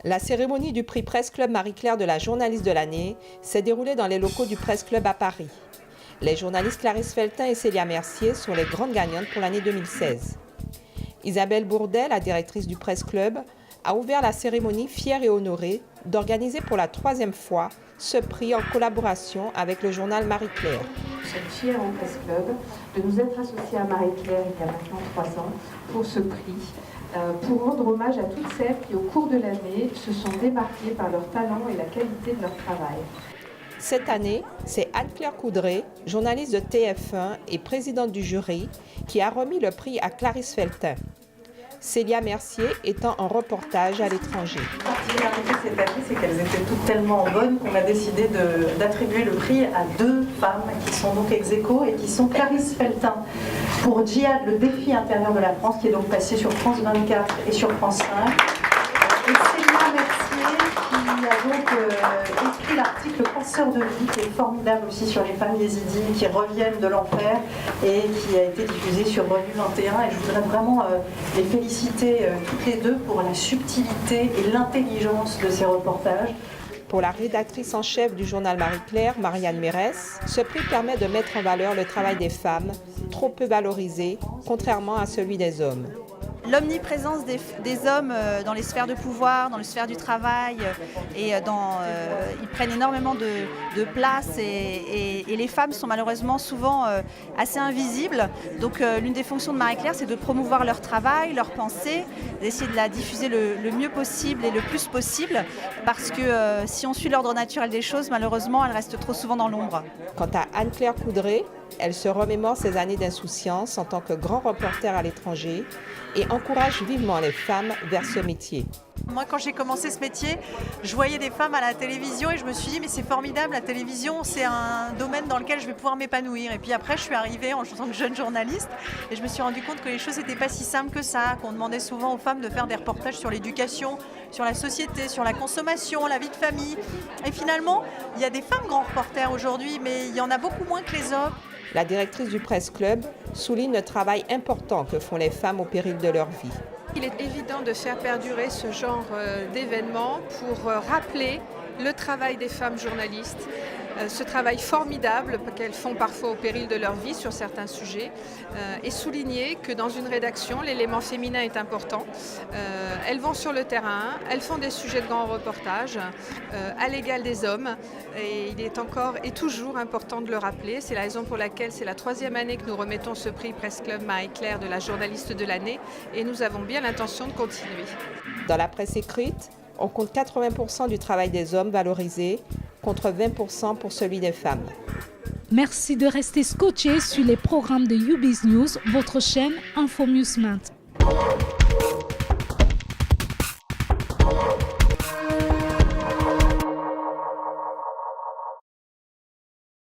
La cérémonie du prix Presse Club Marie-Claire de la journaliste de l'année s'est déroulée dans les locaux du Presse Club à Paris. Les journalistes Clarisse Feltin et Célia Mercier sont les grandes gagnantes pour l'année 2016. Isabelle Bourdet, la directrice du Presse Club, a ouvert la cérémonie fière et honorée d'organiser pour la 3e fois ce prix en collaboration avec le journal Marie-Claire. Nous sommes fiers au Presse Club de nous être associés à Marie-Claire il y a maintenant 3 ans pour ce prix, pour rendre hommage à toutes celles qui, au cours de l'année, se sont démarquées par leur talent et la qualité de leur travail. Cette année, c'est Anne-Claire Coudray, journaliste de TF1 et présidente du jury, qui a remis le prix à Clarisse Feltin. Célia Mercier étant en reportage à l'étranger. La particularité cette année, c'est qu'elles étaient toutes tellement bonnes qu'on a décidé d'attribuer le prix à 2 femmes qui sont donc ex aequo et qui sont Clarisse Feltin pour Djihad, le défi intérieur de la France, qui est donc passé sur France 24 et sur France 5. Et Célia Mercier qui a donc écrit l'article Passeur de vie, qui est formidable aussi sur les femmes yézidines qui reviennent de l'enfer et qui a été diffusé sur Revue 21. Et je voudrais vraiment les féliciter toutes les deux pour la subtilité et l'intelligence de ces reportages. Pour la rédactrice en chef du journal Marie-Claire, Marianne Mérès, ce prix permet de mettre en valeur le travail des femmes, trop peu valorisé, contrairement à celui des hommes. L'omniprésence des hommes dans les sphères de pouvoir, dans les sphères du travail, ils prennent énormément de place et les femmes sont malheureusement souvent assez invisibles. Donc l'une des fonctions de Marie-Claire, c'est de promouvoir leur travail, leur pensée, d'essayer de la diffuser le mieux possible et le plus possible, parce que si on suit l'ordre naturel des choses, malheureusement, elle reste trop souvent dans l'ombre. Quant à Anne-Claire Coudray, elle se remémore ses années d'insouciance en tant que grand reporter à l'étranger et encourage vivement les femmes vers ce métier. Moi, quand j'ai commencé ce métier, je voyais des femmes à la télévision et je me suis dit mais c'est formidable, la télévision, c'est un domaine dans lequel je vais pouvoir m'épanouir. Et puis après, je suis arrivée en tant que jeune journaliste et je me suis rendu compte que les choses n'étaient pas si simples que ça, qu'on demandait souvent aux femmes de faire des reportages sur l'éducation, sur la société, sur la consommation, la vie de famille. Et finalement, il y a des femmes grands reporters aujourd'hui, mais il y en a beaucoup moins que les hommes. La directrice du Presse Club souligne le travail important que font les femmes au péril de leur vie. Il est évident de faire perdurer ce genre d'événements pour rappeler le travail des femmes journalistes, ce travail formidable qu'elles font parfois au péril de leur vie sur certains sujets, et souligner que dans une rédaction, l'élément féminin est important. Elles vont sur le terrain, elles font des sujets de grands reportages à l'égal des hommes, et il est encore et toujours important de le rappeler. C'est la raison pour laquelle c'est la 3e année que nous remettons ce prix Presse Club Marie-Claire de la journaliste de l'année, et nous avons bien l'intention de continuer. Dans la presse écrite, on compte 80% du travail des hommes valorisé contre 20% pour celui des femmes. Merci de rester scotché sur les programmes de UBiz News, votre chaîne Infomusement.